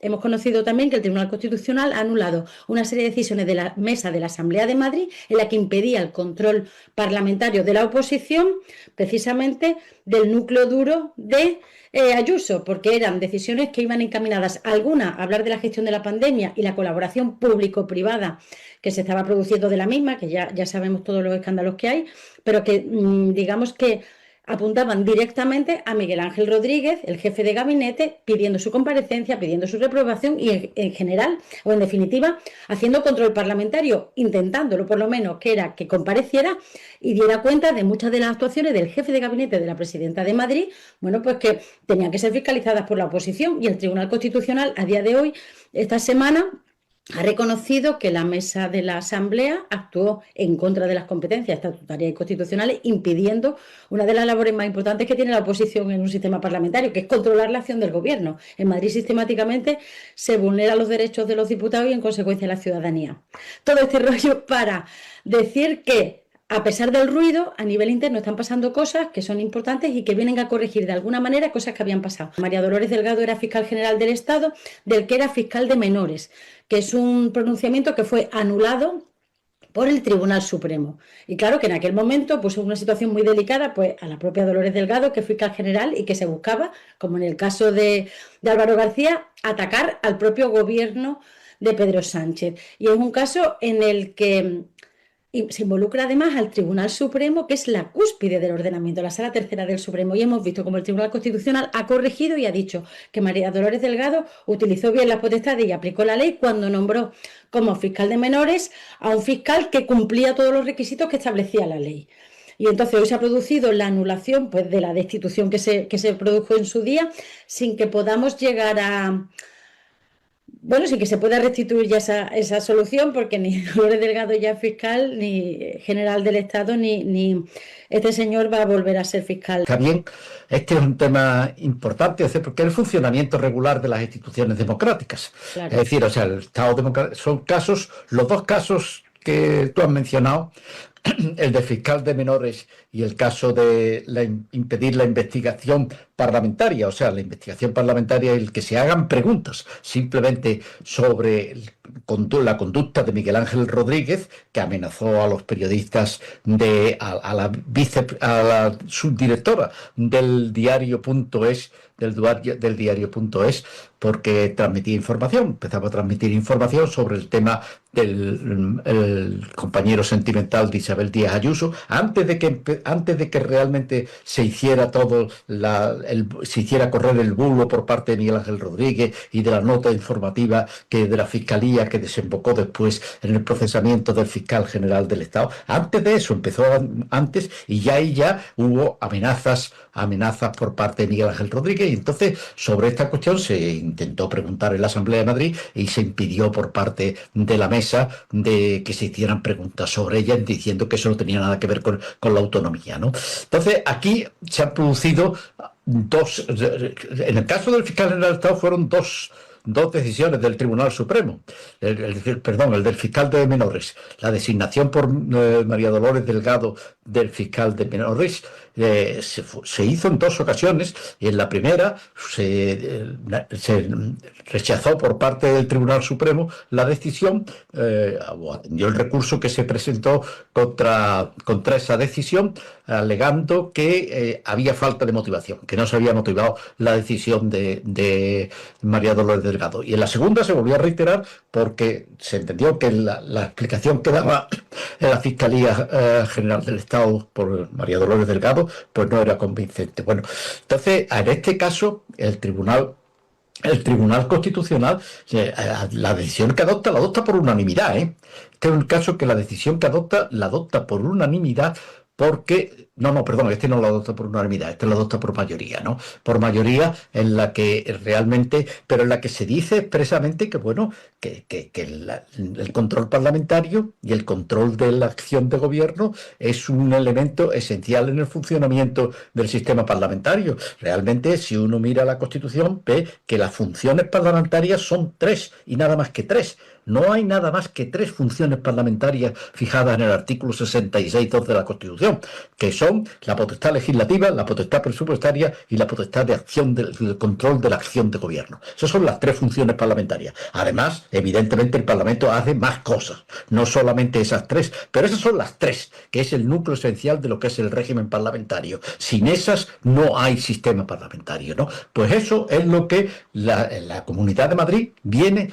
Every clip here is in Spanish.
hemos conocido también que el Tribunal Constitucional ha anulado una serie de decisiones de la Mesa de la Asamblea de Madrid en la que impedía el control parlamentario de la oposición, precisamente del núcleo duro de Ayuso, porque eran decisiones que iban encaminadas, algunas a hablar de la gestión de la pandemia y la colaboración público-privada que se estaba produciendo de la misma, que ya sabemos todos los escándalos que hay, pero que digamos que apuntaban directamente a Miguel Ángel Rodríguez, el jefe de gabinete, pidiendo su comparecencia, pidiendo su reprobación y en general, o en definitiva, haciendo control parlamentario, intentándolo por lo menos, que era que compareciera y diera cuenta de muchas de las actuaciones del jefe de gabinete de la presidenta de Madrid, bueno, pues que tenían que ser fiscalizadas por la oposición, y el Tribunal Constitucional a día de hoy, esta semana, ha reconocido que la Mesa de la Asamblea actuó en contra de las competencias estatutarias y constitucionales, impidiendo una de las labores más importantes que tiene la oposición en un sistema parlamentario, que es controlar la acción del gobierno. En Madrid sistemáticamente se vulneran los derechos de los diputados y en consecuencia la ciudadanía. Todo este rollo para decir que, a pesar del ruido, a nivel interno están pasando cosas que son importantes y que vienen a corregir de alguna manera cosas que habían pasado. María Dolores Delgado era fiscal general del Estado, del que era fiscal de menores, que es un pronunciamiento que fue anulado por el Tribunal Supremo. Y claro que en aquel momento puso una situación muy delicada pues, a la propia Dolores Delgado, que es fiscal general y que se buscaba, como en el caso de Álvaro García, atacar al propio gobierno de Pedro Sánchez. Y es un caso en el que se involucra además al Tribunal Supremo, que es la cúspide del ordenamiento, la Sala Tercera del Supremo, y hemos visto como el Tribunal Constitucional ha corregido y ha dicho que María Dolores Delgado utilizó bien las potestades y aplicó la ley cuando nombró como fiscal de menores a un fiscal que cumplía todos los requisitos que establecía la ley. Y entonces hoy se ha producido la anulación pues, de la destitución que se produjo en su día, sin que podamos llegar a... Bueno, sí que se pueda restituir ya esa solución, porque ni Dolores Delgado ya es fiscal, ni general del Estado, ni este señor va a volver a ser fiscal. También este es un tema importante, porque es el funcionamiento regular de las instituciones democráticas. Claro. Es decir, o sea, el Estado democrático son casos, los dos casos que tú has mencionado, el de fiscal de menores y el caso de impedir la investigación parlamentaria, o sea, la investigación parlamentaria, el que se hagan preguntas simplemente sobre la conducta de Miguel Ángel Rodríguez, que amenazó a los periodistas, a la subdirectora del diario.es, del diario.es, porque transmitía información, empezaba a transmitir información sobre el tema del compañero sentimental de Isabel Díaz Ayuso, antes de que realmente se hiciera se hiciera correr el bulo por parte de Miguel Ángel Rodríguez y de la nota informativa de la Fiscalía que desembocó después en el procesamiento del fiscal general del Estado. Antes de eso, empezó antes, y ya hubo amenazas por parte de Miguel Ángel Rodríguez, y entonces sobre esta cuestión se intentó preguntar en la Asamblea de Madrid y se impidió por parte de la mesa de que se hicieran preguntas sobre ella, diciendo que eso no tenía nada que ver con la autonomía, ¿no? Entonces aquí se han producido en el caso del fiscal general del Estado fueron dos decisiones del Tribunal Supremo, el del fiscal de menores, la designación por María Dolores Delgado del fiscal de menores se hizo en dos ocasiones, y en la primera se rechazó por parte del Tribunal Supremo la decisión, o atendió el recurso que se presentó contra esa decisión, alegando que había falta de motivación, que no se había motivado la decisión de María Dolores Delgado. Y en la segunda se volvió a reiterar porque se entendió que la explicación que daba en la Fiscalía General del Estado por María Dolores Delgado pues no era convincente. Bueno, entonces en este caso el Tribunal Constitucional, la decisión que adopta, la adopta por unanimidad, ¿eh? Este es un caso que la decisión que adopta, la adopta por unanimidad, porque, este no lo adopta por unanimidad, este lo adopta por mayoría, ¿no? Por mayoría en la que realmente, pero en la que se dice expresamente que, bueno, que el control parlamentario y el control de la acción de gobierno es un elemento esencial en el funcionamiento del sistema parlamentario. Realmente, si uno mira la Constitución, ve que las funciones parlamentarias son tres, y nada más que tres. No hay nada más que 3 funciones parlamentarias fijadas en el artículo 66.2 de la Constitución, que son la potestad legislativa, la potestad presupuestaria y la potestad de acción del control de la acción de gobierno. Esas son las 3 funciones parlamentarias. Además, evidentemente el Parlamento hace más cosas, no solamente esas 3, pero esas son las 3, que es el núcleo esencial de lo que es el régimen parlamentario. Sin esas no hay sistema parlamentario, ¿no? Pues eso es lo que la Comunidad de Madrid viene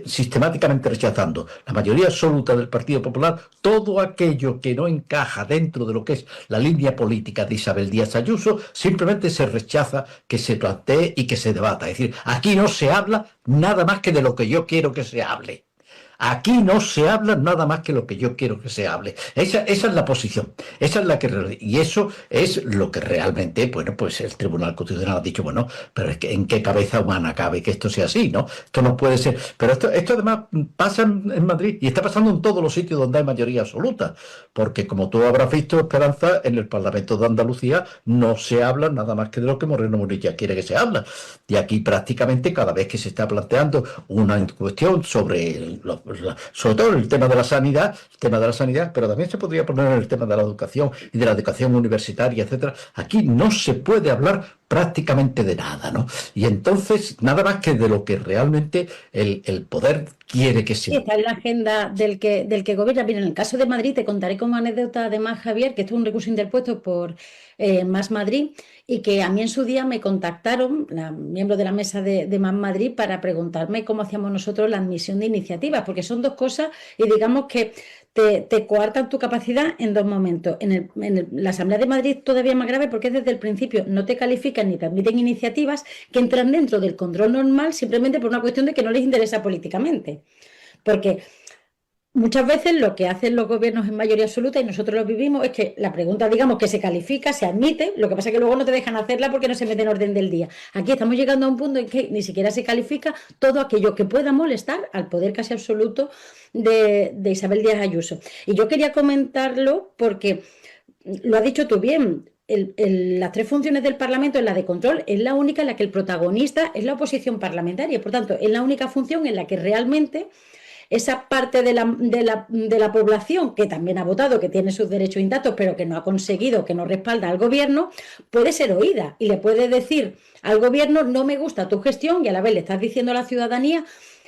sistemáticamente rechazando. La mayoría absoluta del Partido Popular, todo aquello que no encaja dentro de lo que es la línea política de Isabel Díaz Ayuso, simplemente se rechaza que se plantee y que se debata. Es decir, aquí no se habla nada más que de lo que yo quiero que se hable. Aquí no se habla nada más que lo que yo quiero que se hable. Esa es la posición. Esa es la que... Y eso es lo que realmente, bueno, pues el Tribunal Constitucional ha dicho, bueno, pero es que ¿en qué cabeza humana cabe que esto sea así, no? Esto no puede ser. Pero esto además pasa en Madrid y está pasando en todos los sitios donde hay mayoría absoluta. Porque como tú habrás visto, Esperanza, en el Parlamento de Andalucía no se habla nada más que de lo que Moreno Morilla quiere que se habla. Y aquí prácticamente cada vez que se está planteando una cuestión sobre todo el tema de la sanidad, pero también se podría poner en el tema de la educación y de la educación universitaria, etcétera. Aquí no se puede hablar prácticamente de nada, ¿no? Y entonces, nada más que de lo que realmente el poder quiere que sea. Sí, está en la agenda del que gobierna. Mira, en el caso de Madrid, te contaré como anécdota además, Javier, que esto es un recurso interpuesto por Más Madrid y que a mí en su día me contactaron, miembros de la mesa de Más Madrid, para preguntarme cómo hacíamos nosotros la admisión de iniciativas, porque son 2 cosas y digamos que te coartan tu capacidad en 2 momentos. La Asamblea de Madrid todavía es más grave porque desde el principio no te califican ni te admiten iniciativas que entran dentro del control normal simplemente por una cuestión de que no les interesa políticamente. Porque muchas veces lo que hacen los gobiernos en mayoría absoluta, y nosotros lo vivimos, es que la pregunta, digamos, que se califica, se admite, lo que pasa es que luego no te dejan hacerla porque no se mete en orden del día. Aquí estamos llegando a un punto en que ni siquiera se califica todo aquello que pueda molestar al poder casi absoluto de Isabel Díaz Ayuso. Y yo quería comentarlo porque lo has dicho tú bien. Las 3 funciones del Parlamento, en la de control, es la única en la que el protagonista es la oposición parlamentaria. Por tanto, es la única función en la que realmente esa parte de la población que también ha votado, que tiene sus derechos intactos, pero que no ha conseguido, que no respalda al gobierno, puede ser oída y le puede decir al gobierno: no me gusta tu gestión, y a la vez le estás diciendo a la ciudadanía: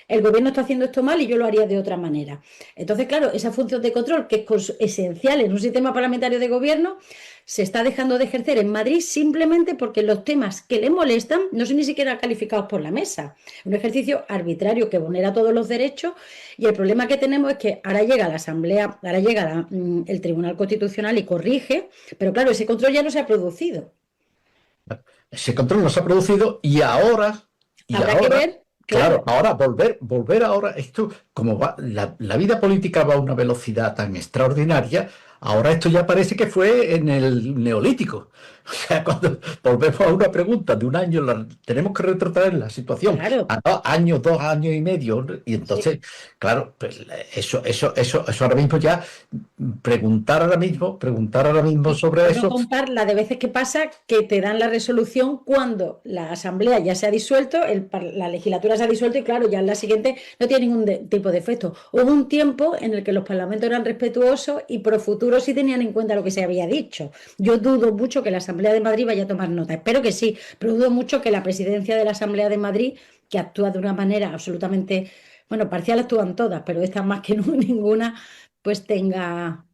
el gobierno está haciendo esto mal y yo lo haría de otra manera. Entonces, claro, esa función de control, que es esencial en un sistema parlamentario de gobierno, se está dejando de ejercer en Madrid simplemente porque los temas que le molestan no son ni siquiera calificados por la mesa. Un ejercicio arbitrario que vulnera todos los derechos, y el problema que tenemos es que ahora llega la Asamblea, ahora llega el Tribunal Constitucional y corrige, pero claro, ese control ya no se ha producido. Ese control no se ha producido y ahora... Habrá que ver. Claro, ahora volver ahora, esto, como va, la vida política va a una velocidad tan extraordinaria, ahora esto ya parece que fue en el Neolítico. O sea, cuando volvemos a una pregunta de un año, tenemos que retrotraer la situación Claro. a 2 años, 2 años y medio, y entonces, sí. Claro, pues eso ahora mismo ya, preguntar ahora mismo sobre eso. Contar la de veces que pasa que te dan la resolución cuando la Asamblea ya se ha disuelto, la legislatura se ha disuelto, y claro, ya en la siguiente no tiene ningún tipo de efecto. Hubo un tiempo en el que los parlamentos eran respetuosos y pro futuro sí tenían en cuenta lo que se había dicho. Yo dudo mucho que la Asamblea de Madrid vaya a tomar nota, espero que sí, pero dudo mucho que la presidencia de la Asamblea de Madrid, que actúa de una manera absolutamente, bueno, parcial actúan todas, pero esta más que ninguna, pues tenga...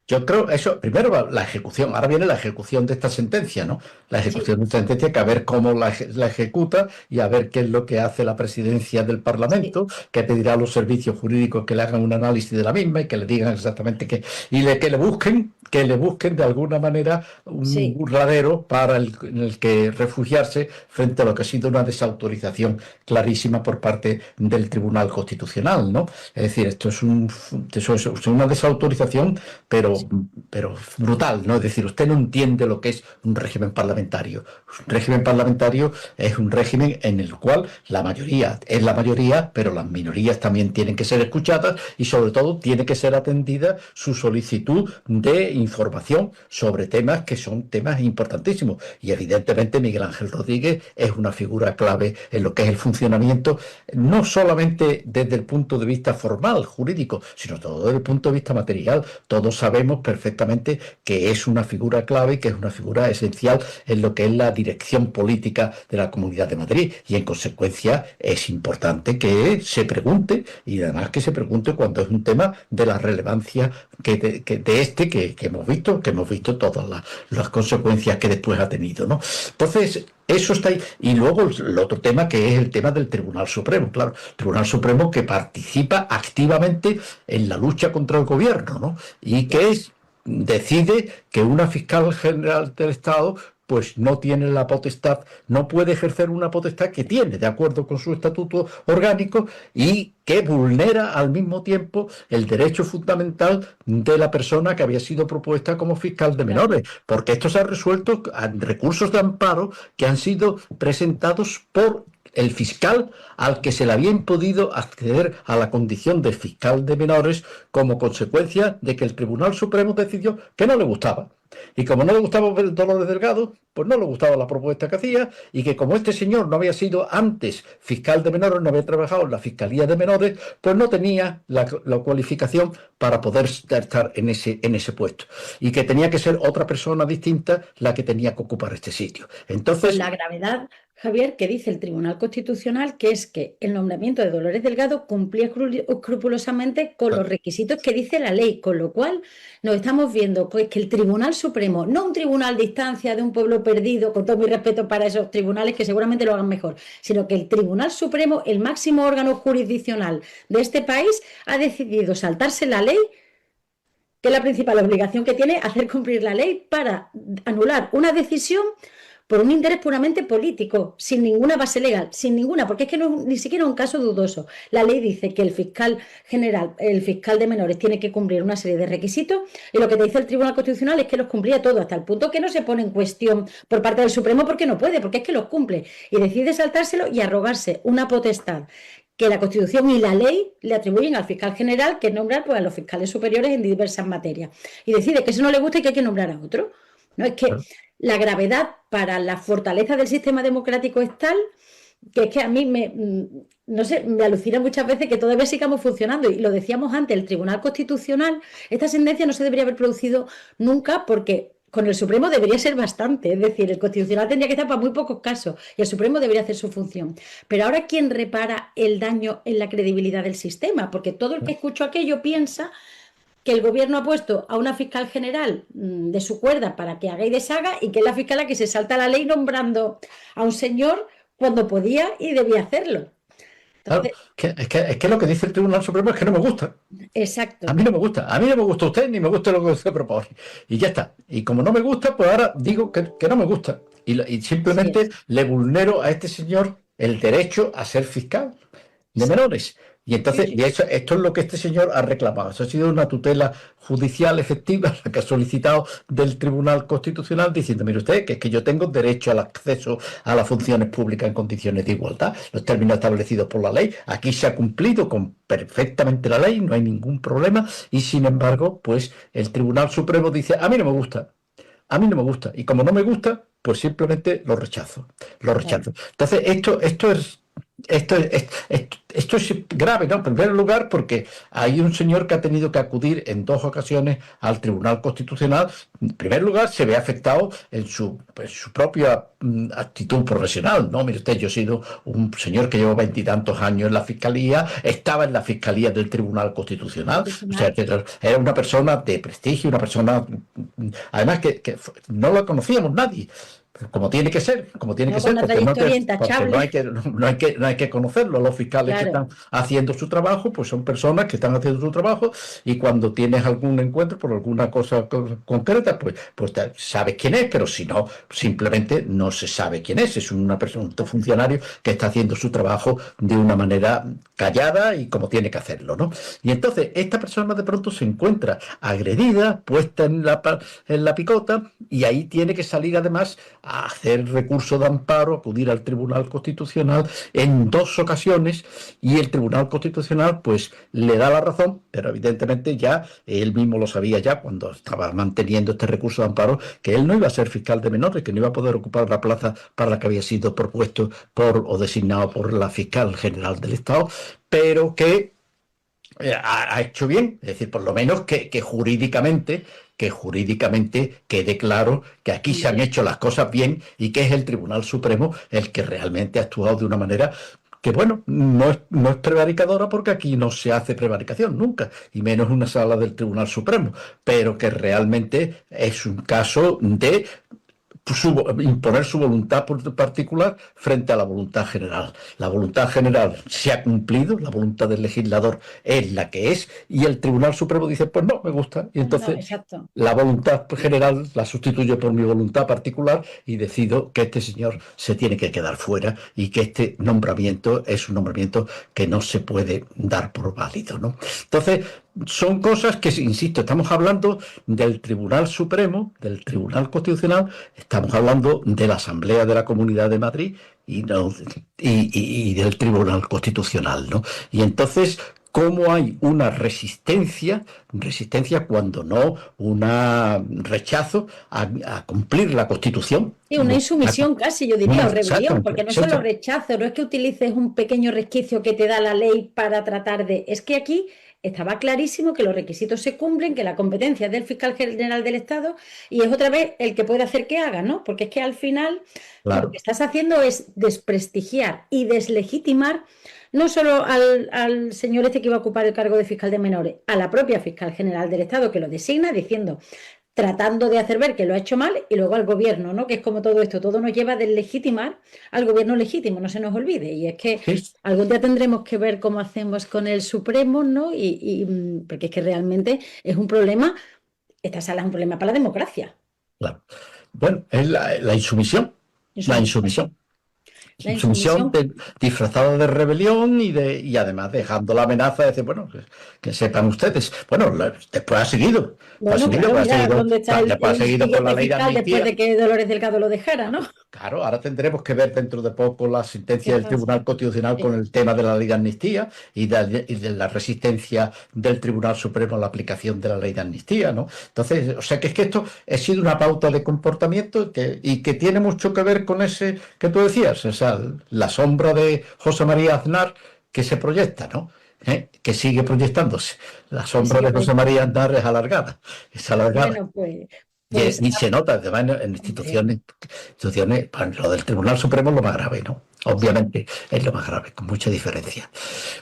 Yo creo eso, primero la ejecución, ahora viene la ejecución de esta sentencia, ¿no? La ejecución de esta sentencia, que a ver cómo la ejecuta y a ver qué es lo que hace la presidencia del Parlamento, que pedirá a los servicios jurídicos que le hagan un análisis de la misma y que le digan exactamente qué, y que le busquen de alguna manera un burladero en el que refugiarse frente a lo que ha sido una desautorización clarísima por parte del Tribunal Constitucional, ¿no? Es decir, esto es una desautorización, pero pero brutal, ¿no? Es decir, usted no entiende lo que es un régimen parlamentario. Un régimen parlamentario es un régimen en el cual la mayoría es la mayoría, pero las minorías también tienen que ser escuchadas y sobre todo tiene que ser atendida su solicitud de información sobre temas que son temas importantísimos. Y evidentemente Miguel Ángel Rodríguez es una figura clave en lo que es el funcionamiento, no solamente desde el punto de vista formal, jurídico, sino todo desde el punto de vista material. Todos sabemos perfectamente que es una figura clave, que es una figura esencial en lo que es la dirección política de la Comunidad de Madrid y en consecuencia es importante que se pregunte y además que se pregunte cuando es un tema de la relevancia que hemos visto todas las consecuencias que después ha tenido, ¿no? Entonces, eso está ahí. Y luego el otro tema que es el tema del Tribunal Supremo, claro, Tribunal Supremo que participa activamente en la lucha contra el gobierno, ¿no? Y que decide que una fiscal general del Estado pues no tiene la potestad, no puede ejercer una potestad que tiene de acuerdo con su estatuto orgánico y que vulnera al mismo tiempo el derecho fundamental de la persona que había sido propuesta como fiscal de menores, porque esto se ha resuelto en recursos de amparo que han sido presentados por el fiscal al que se le había impedido acceder a la condición de fiscal de menores como consecuencia de que el Tribunal Supremo decidió que no le gustaba. Y como no le gustaba Dolores Delgado, pues no le gustaba la propuesta que hacía y que como este señor no había sido antes fiscal de menores, no había trabajado en la Fiscalía de Menores, pues no tenía la cualificación para poder estar en ese puesto. Y que tenía que ser otra persona distinta la que tenía que ocupar este sitio. Entonces, Con la gravedad, Javier, que dice el Tribunal Constitucional, que es que el nombramiento de Dolores Delgado cumplía escrupulosamente con los requisitos que dice la ley, con lo cual nos estamos viendo pues, que el Tribunal Supremo, no un tribunal de instancia de un pueblo perdido, con todo mi respeto para esos tribunales que seguramente lo hagan mejor, sino que el Tribunal Supremo, el máximo órgano jurisdiccional de este país, ha decidido saltarse la ley, que es la principal obligación que tiene, hacer cumplir la ley para anular una decisión por un interés puramente político, sin ninguna base legal, sin ninguna, porque es que no es ni siquiera un caso dudoso. La ley dice que el fiscal general, el fiscal de menores, tiene que cumplir una serie de requisitos y lo que te dice el Tribunal Constitucional es que los cumplía todos, hasta el punto que no se pone en cuestión por parte del Supremo porque no puede, porque es que los cumple y decide saltárselo y arrogarse una potestad que la Constitución y la ley le atribuyen al fiscal general, que es nombrar pues, a los fiscales superiores en diversas materias. Y decide que eso no le gusta y que hay que nombrar a otro. No es que la gravedad para la fortaleza del sistema democrático es tal que es que a mí no sé, me alucina muchas veces que todavía sigamos funcionando. Y lo decíamos antes, el Tribunal Constitucional, esta sentencia no se debería haber producido nunca porque con el Supremo debería ser bastante. Es decir, el Constitucional tendría que estar para muy pocos casos y el Supremo debería hacer su función. Pero ahora, ¿quién repara el daño en la credibilidad del sistema? Porque todo el que escuchó aquello piensa que el gobierno ha puesto a una fiscal general de su cuerda para que haga y deshaga y que es la fiscal la que se salta la ley nombrando a un señor cuando podía y debía hacerlo. Entonces, claro, es que lo que dice el Tribunal Supremo es que no me gusta. Exacto. A mí no me gusta. A mí no me gusta usted ni me gusta lo que usted propone. Y ya está. Y como no me gusta, pues ahora digo que no me gusta. Y simplemente le vulnero a este señor el derecho a ser fiscal de menores. Y entonces, y esto es lo que este señor ha reclamado. Eso ha sido una tutela judicial efectiva, la que ha solicitado del Tribunal Constitucional, diciendo, mire usted, que es que yo tengo derecho al acceso a las funciones públicas en condiciones de igualdad, los términos establecidos por la ley. Aquí se ha cumplido perfectamente la ley, no hay ningún problema, y sin embargo, pues el Tribunal Supremo dice, a mí no me gusta. A mí no me gusta. Y como no me gusta, pues simplemente lo rechazo. Entonces, esto es grave, ¿no? En primer lugar, porque hay un señor que ha tenido que acudir en 2 ocasiones al Tribunal Constitucional. En primer lugar, se ve afectado en su propia actitud profesional, ¿no? Mire usted, yo he sido un señor que llevo 20 y tantos años en la Fiscalía, estaba en la Fiscalía del Tribunal Constitucional, o sea, que era una persona de prestigio, una persona, además que no la conocíamos nadie. como tiene que ser, No con una porque trayectoria porque intachable. no hay que conocerlo. Los fiscales que Claro, están haciendo su trabajo, pues son personas que están haciendo su trabajo, y cuando tienes algún encuentro por alguna cosa concreta, pues sabes quién es, pero si no, simplemente no se sabe quién es. Es una persona, un funcionario que está haciendo su trabajo de una manera callada y como tiene que hacerlo, ¿no? Y entonces esta persona de pronto se encuentra agredida, puesta en la picota, y ahí tiene que salir además a hacer recurso de amparo, acudir al Tribunal Constitucional en 2 ocasiones, y el Tribunal Constitucional pues le da la razón, pero evidentemente ya él mismo lo sabía ya cuando estaba manteniendo este recurso de amparo, que él no iba a ser fiscal de menores, que no iba a poder ocupar la plaza para la que había sido propuesto o designado por la fiscal general del Estado, pero que ha hecho bien, es decir, por lo menos que jurídicamente quede claro que aquí se han hombre. hecho las cosas bien, y que es el Tribunal Supremo el que realmente ha actuado de una manera que, bueno, no es prevaricadora, porque aquí no se hace prevaricación nunca, y menos en una sala del Tribunal Supremo, pero que realmente es un caso de imponer su voluntad particular frente a la voluntad general. La voluntad general se ha cumplido, la voluntad del legislador es la que es, y el Tribunal Supremo dice, pues no, me gusta, y No, entonces exacto. la voluntad general la sustituyo por mi voluntad particular, y decido que este señor se tiene que quedar fuera, y que este nombramiento es un nombramiento que no se puede dar por válido, ¿no? Entonces, son cosas que, insisto, estamos hablando del Tribunal Supremo, del Tribunal Constitucional, estamos hablando de la Asamblea de la Comunidad de Madrid, y del Tribunal Constitucional, ¿no? Y entonces, ¿cómo hay una resistencia cuando no un rechazo a cumplir la Constitución? Sí, una insumisión casi, yo diría, o rebelión, Exactamente. porque no es solo rechazo, no es que utilices un pequeño resquicio que te da la ley para tratar de... Es que aquí estaba clarísimo que los requisitos se cumplen, que la competencia es del fiscal general del Estado, y es otra vez el que puede hacer que haga, ¿no? Porque es que al final lo que Claro. estás haciendo es desprestigiar y deslegitimar no solo al señor este que iba a ocupar el cargo de fiscal de menores, a la propia fiscal general del Estado que lo designa, diciendo, tratando de hacer ver que lo ha hecho mal, y luego al gobierno, ¿no? Que es como todo esto, todo nos lleva a deslegitimar al gobierno legítimo, no se nos olvide. Y es que Sí, algún día tendremos que ver cómo hacemos con el Supremo, ¿no? Porque es que realmente es un problema, esta sala es un problema para la democracia. claro. Bueno, es la insumisión, la Insumisión. insumisión. La Sumisión insumisión. disfrazada de rebelión, y además dejando la amenaza de decir, bueno, que sepan ustedes. Bueno, después ha seguido, Bueno, claro, mira dónde está después ha el seguido con la siguiente ley de fiscal después amnistía. de que Dolores Delgado lo dejara, ¿no? Claro, ahora tendremos que ver dentro de poco la ¿Qué sentencia del pasa? Tribunal Constitucional con Sí. el tema de la ley de amnistía, y de la resistencia del Tribunal Supremo a la aplicación de la ley de amnistía, ¿no? Entonces, o sea, que es que esto ha sido una pauta de comportamiento y que tiene mucho que ver con ese que tú decías, o sea, la sombra de José María Aznar que se proyecta, ¿no? Que sigue proyectándose. La Que sombra sigue de José proyectando. María Aznar es alargada. Bueno, pues, Y, pues, y se nota, además, en hombre, instituciones, bueno, lo del Tribunal Supremo es lo más grave, ¿no? sí. Obviamente es lo más grave, con mucha diferencia.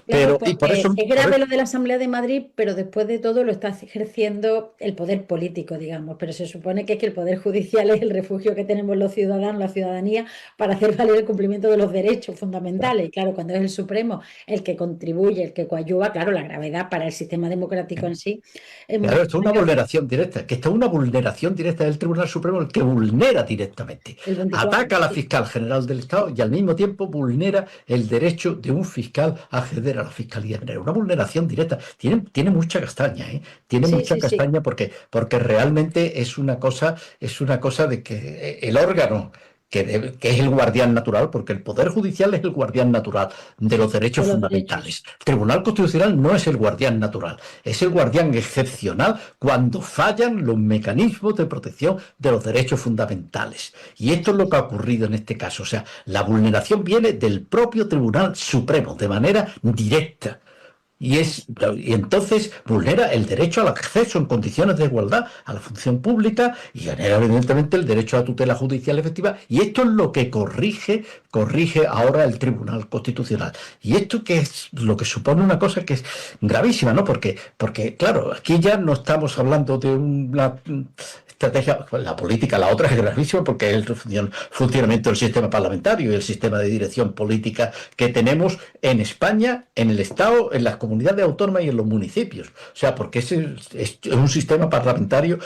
Claro, Y porque es grave lo de la Asamblea de Madrid, pero después de todo lo está ejerciendo el poder político, digamos. Pero se supone que es que el poder judicial es el refugio que tenemos los ciudadanos, la ciudadanía, para hacer valer el cumplimiento de los derechos fundamentales. Y claro, cuando es el Supremo el que contribuye, el que coadyuva, claro, la gravedad para el sistema democrático en sí es Claro, mucho esto es una mayor. vulneración directa, que esto es una vulneración directa del Tribunal Supremo, el que vulnera directamente. El 24, Ataca a la sí. fiscal general del Estado, y al mismo tiempo vulnera el derecho de un fiscal a acceder a la Fiscalía General. Una vulneración directa. Tiene mucha castaña, ¿eh? Tiene Sí, mucha sí, sí. castaña, porque realmente es una cosa de que el órgano que es el guardián natural, porque el Poder Judicial es el guardián natural de los derechos De los derechos. fundamentales. El Tribunal Constitucional no es el guardián natural, es el guardián excepcional cuando fallan los mecanismos de protección de los derechos fundamentales. Y esto es lo que ha ocurrido en este caso. O sea, la vulneración viene del propio Tribunal Supremo, de manera directa. Y entonces vulnera el derecho al acceso en condiciones de igualdad a la función pública y genera evidentemente el derecho a la tutela judicial efectiva. Y esto es lo que corrige ahora el Tribunal Constitucional. Y esto que es lo que supone una cosa que es gravísima, ¿no? Porque claro, aquí ya no estamos hablando de una estrategia, la política, la otra es gravísima porque es el funcionamiento del sistema parlamentario y el sistema de dirección política que tenemos en España, en el Estado, en las comunidades autónomas y en los municipios. O sea, porque es un sistema parlamentario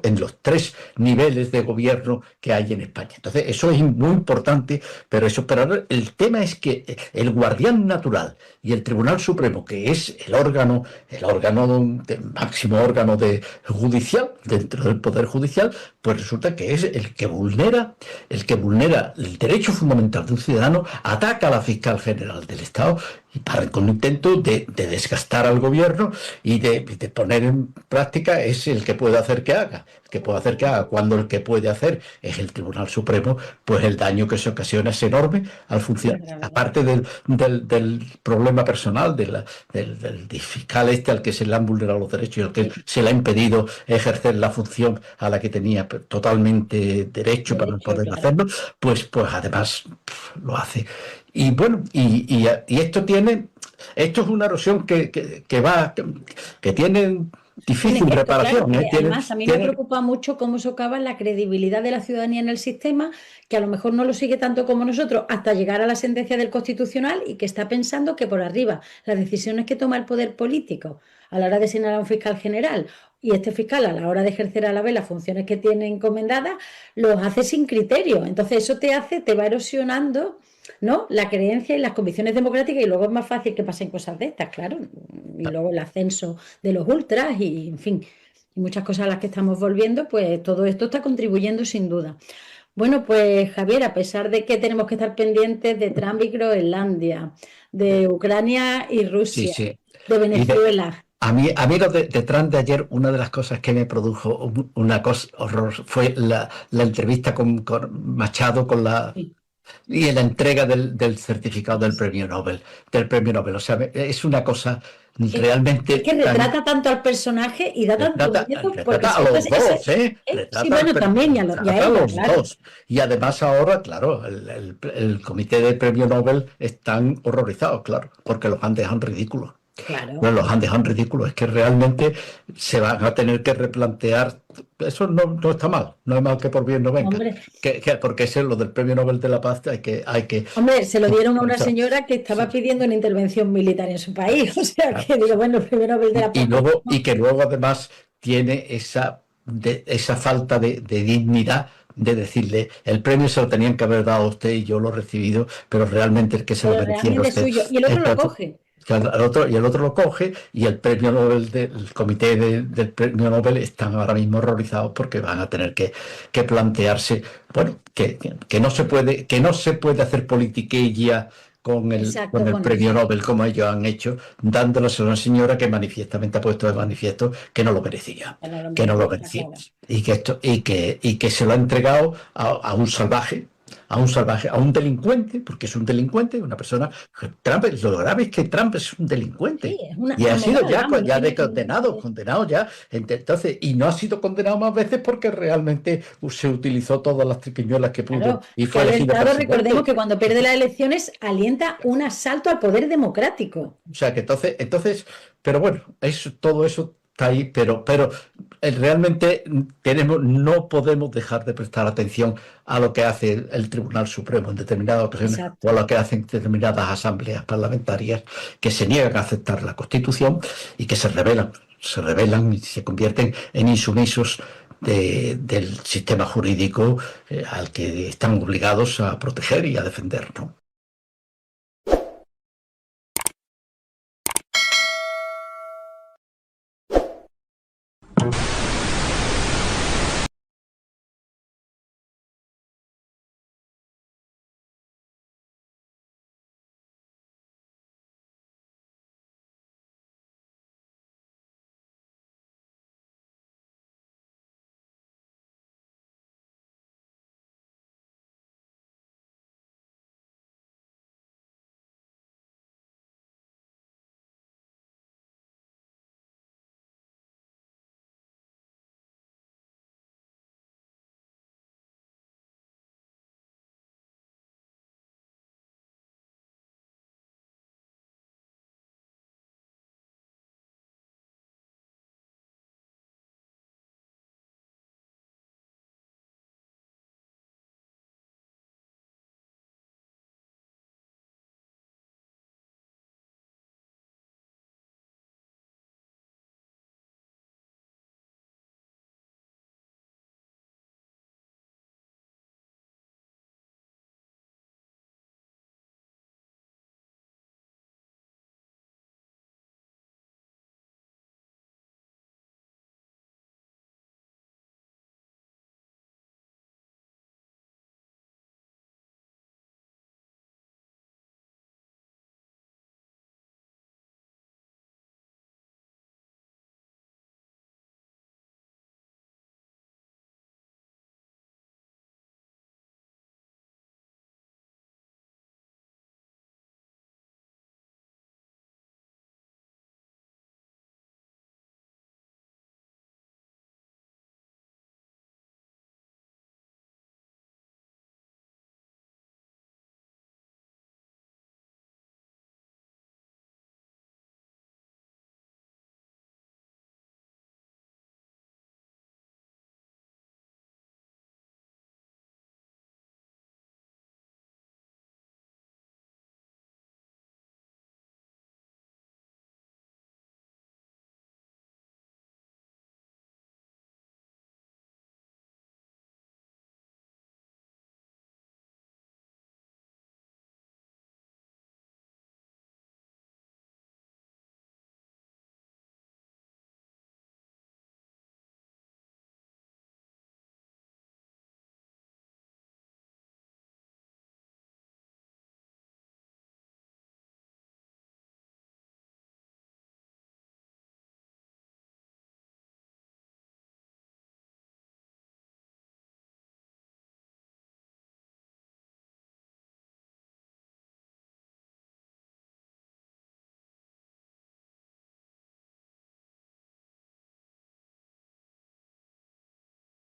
en los 3 niveles de gobierno que hay en España. Entonces, eso es muy importante, pero ahora el tema es que el guardián natural y el Tribunal Supremo, que es el máximo órgano judicial dentro del Poder Judicial, pues resulta que es el que vulnera el derecho fundamental de un ciudadano, ataca a la fiscal general del Estado con un intento de desgastar al gobierno y de poner en práctica es el que puede hacer que haga. Cuando el que puede hacer es el Tribunal Supremo, pues el daño que se ocasiona es enorme al funcionario. Aparte del problema personal del fiscal al que se le han vulnerado los derechos y al que se le ha impedido ejercer la función a la que tenía totalmente derecho para poder hacerlo, pues además lo hace. Y bueno, y esto es una erosión que tiene difícil reparación. Claro, además, a mí me preocupa mucho cómo socava la credibilidad de la ciudadanía en el sistema, que a lo mejor no lo sigue tanto como nosotros, hasta llegar a la sentencia del Constitucional y que está pensando que por arriba las decisiones que toma el poder político a la hora de designar a un fiscal general y este fiscal a la hora de ejercer a la vez las funciones que tiene encomendadas, los hace sin criterio. Entonces eso te va erosionando, ¿no?, la creencia y las convicciones democráticas, y luego es más fácil que pasen cosas de estas, claro. Y luego el ascenso de los ultras y, en fin, y muchas cosas a las que estamos volviendo, pues todo esto está contribuyendo sin duda. Bueno, pues Javier, a pesar de que tenemos que estar pendientes de Trump y Groenlandia, de Ucrania y Rusia, Sí. de Venezuela. A mí lo de Trump de ayer, una de las cosas que me produjo una cosa horror fue la entrevista con Machado Sí. y la entrega del certificado del premio Nobel. O sea, es una cosa realmente... Es que retrata tanto al personaje y da tanto miedo. Retrata a los dos, ¿eh? Sí, bueno, también a los claro. dos. Y además ahora, claro, el comité del premio Nobel están horrorizados, claro, porque los han dejado en ridículo. Claro. Bueno, los han dejado en ridículo. Es que realmente se van a tener que replantear. Eso no está mal. No es mal que por bien no venga. Porque es lo del Premio Nobel de la Paz hay que... Hombre, se lo dieron a una señora que estaba pidiendo una intervención militar en su país. O sea, que digo, bueno, el Premio Nobel de la Paz. Y que luego además tiene esa falta de dignidad de decirle, el premio se lo tenían que haber dado a usted y yo lo he recibido, pero realmente el que se lo merecía era usted. Suyo. Y el otro lo coge. Y el otro lo coge, y el premio Nobel el comité del premio Nobel están ahora mismo horrorizados porque van a tener que plantearse, bueno, que no se puede hacer politiquería con el premio Nobel como ellos han hecho, dándolos a una señora que manifiestamente ha puesto de manifiesto que no lo merecía, y que se lo ha entregado a un salvaje, a un delincuente, porque es un delincuente, una persona. Lo grave es que Trump es un delincuente, y ha sido ya condenado ya. Entonces, y no ha sido condenado más veces porque realmente se utilizó todas las triquiñuelas que pudo, claro, y fue elegido presidente. Recordemos que cuando pierde las elecciones alienta un asalto al poder democrático. O sea que entonces, pero bueno, todo eso está ahí, pero realmente no podemos dejar de prestar atención a lo que hace el Tribunal Supremo en determinadas ocasiones. Exacto. O a lo que hacen determinadas asambleas parlamentarias que se niegan a aceptar la Constitución y que se rebelan y se convierten en insumisos del sistema jurídico al que están obligados a proteger y a defender, ¿no?